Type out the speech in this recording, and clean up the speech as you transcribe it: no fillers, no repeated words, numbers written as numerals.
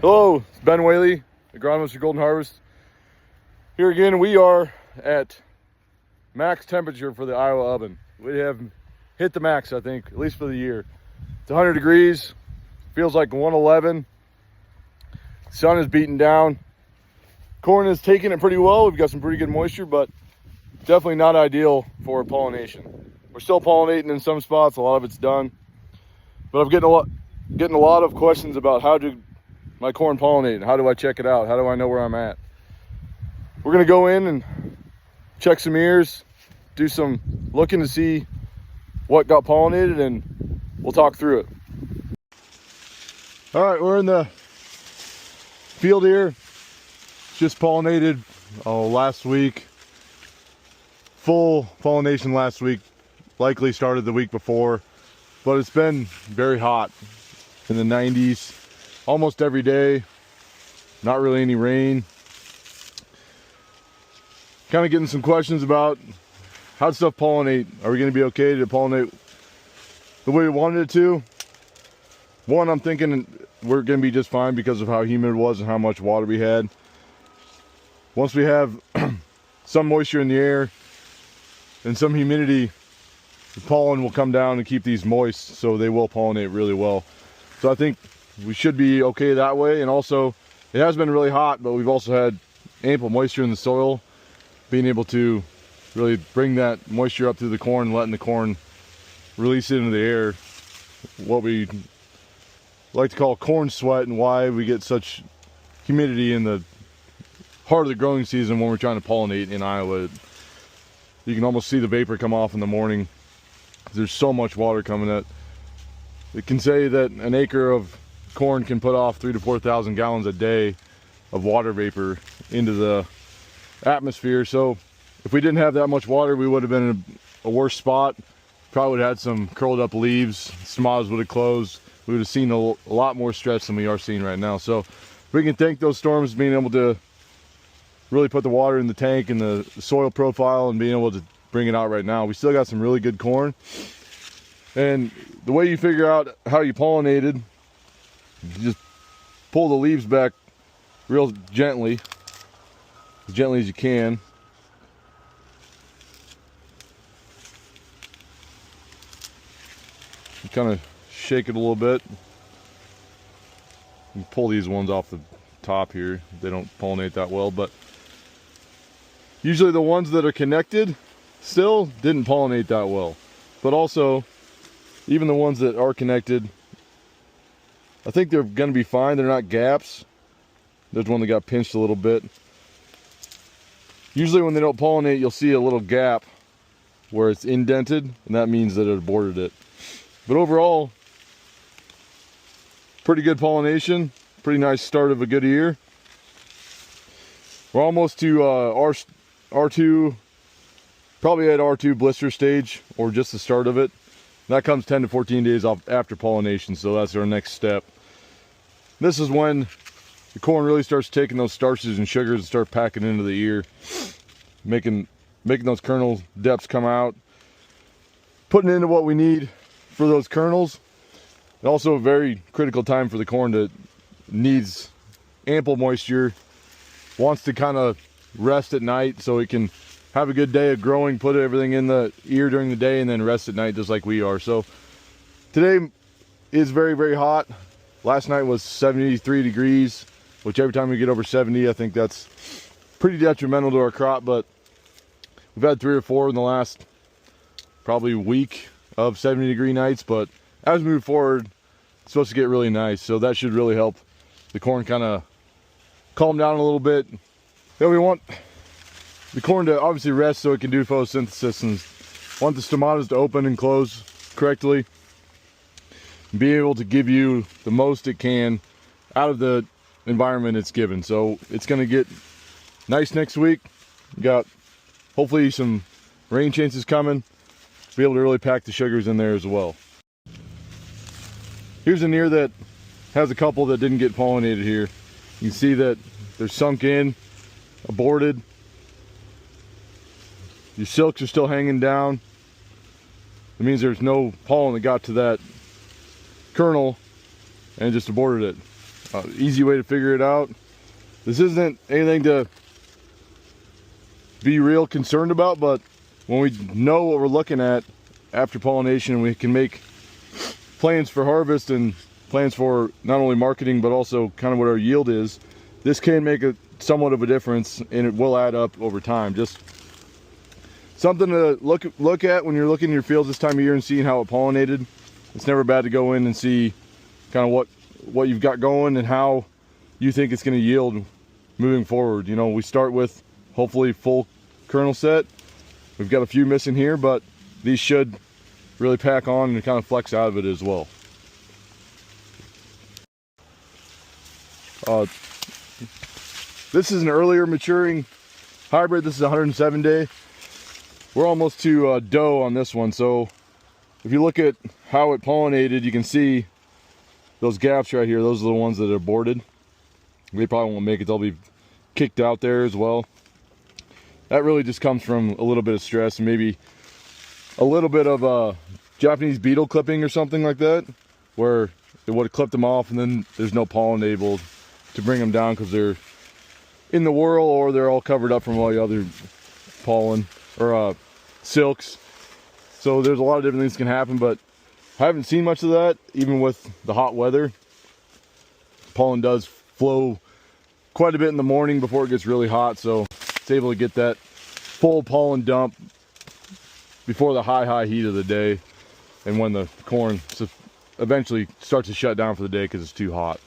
Hello, it's Ben Whaley, agronomist for Golden Harvest. Here again, we are at max temperature for the Iowa oven. We have hit the max, I think, at least for the year. It's 100 degrees, feels like 111. Sun is beating down. Corn is taking it pretty well. We've got some pretty good moisture, but definitely not ideal for pollination. We're still pollinating in some spots, a lot of it's done. But I'm getting a lot of questions about how do my corn pollinate, how do I check it out, how do I know where I'm at. We're gonna go in and check some ears, do some looking to see what got pollinated, and we'll talk through it. All right, we're in the field here. Just pollinated last week. Full pollination last week, likely started the week before, but it's been very hot, in the 90s almost every day. Not really any rain. Kind of getting some questions about how'd stuff pollinate. Are we going to be okay to pollinate the way we wanted it to? One, I'm thinking we're going to be just fine because of how humid it was and how much water we had. Once we have some moisture in the air and some humidity, the pollen will come down and keep these moist, so they will pollinate really well. So I think we should be okay that way. And also, it has been really hot, but we've also had ample moisture in the soil, being able to really bring that moisture up through the corn, letting the corn release it into the air. What we like to call corn sweat, and why we get such humidity in the heart of the growing season when we're trying to pollinate in Iowa. You can almost see the vapor come off in the morning. There's so much water coming at. It can say that an acre of corn can put off 3,000 to 4,000 gallons a day of water vapor into the atmosphere. So if we didn't have that much water, we would have been in a worse spot. Probably would have had some curled up leaves, smoths would have closed. We would have seen a lot more stress than we are seeing right now. So we can thank those storms being able to really put the water in the tank and the soil profile and being able to bring it out right now. We still got some really good corn. And the way you figure out how you pollinated, you just pull the leaves back real gently as you can. You kind of shake it a little bit. You pull these ones off the top here. They don't pollinate that well, but usually the ones that are connected still didn't pollinate that well. But also, even the ones that are connected, I think they're going to be fine. They're not gaps. There's one that got pinched a little bit. Usually when they don't pollinate, you'll see a little gap where it's indented, and that means that it aborted it. But overall, pretty good pollination. Pretty nice start of a good year. We're almost to R2, probably at R2 blister stage, or just the start of it. That comes 10 to 14 days off after pollination, so that's our next step. This is when the corn really starts taking those starches and sugars and start packing into the ear, making those kernel depths come out, putting into what we need for those kernels. And also a very critical time for the corn that needs ample moisture, wants to kind of rest at night so it can have a good day of growing, put everything in the ear during the day, and then rest at night just like we are. So today is very, very hot. Last night was 73 degrees, which every time we get over 70, I think that's pretty detrimental to our crop. But we've had 3 or 4 in the last probably week of 70-degree nights. But as we move forward, it's supposed to get really nice. So that should really help the corn kind of calm down a little bit. Then we want the corn to obviously rest so it can do photosynthesis, and want the stomatas to open and close correctly, and be able to give you the most it can out of the environment it's given. So it's going to get nice next week. We got hopefully some rain chances coming, be able to really pack the sugars in there as well. Here's an ear that has a couple that didn't get pollinated here. You can see that they're sunk in, aborted. Your silks are still hanging down. It means there's no pollen that got to that kernel and just aborted it. Easy way to figure it out. This isn't anything to be real concerned about, but when we know what we're looking at after pollination, we can make plans for harvest and plans for not only marketing but also kind of what our yield is. This can make a somewhat of a difference, and it will add up over time. Just something to look at when you're looking in your fields this time of year and seeing how it pollinated. It's never bad to go in and see kind of what you've got going and how you think it's going to yield moving forward. You know, we start with hopefully full kernel set. We've got a few missing here, but these should really pack on and kind of flex out of it as well. This is an earlier maturing hybrid. This is 107 day. We're almost to dough on this one. So if you look at how it pollinated, you can see those gaps right here. Those are the ones that are aborted. They probably won't make it. They'll be kicked out there as well. That really just comes from a little bit of stress and maybe a little bit of Japanese beetle clipping or something like that, where it would have clipped them off and then there's no pollen able to bring them down because they're in the whirl or they're all covered up from all the other pollen or silks. So there's a lot of different things that can happen, but I haven't seen much of that. Even with the hot weather, pollen does flow quite a bit in the morning before it gets really hot, so it's able to get that full pollen dump before the high heat of the day and when the corn eventually starts to shut down for the day because it's too hot.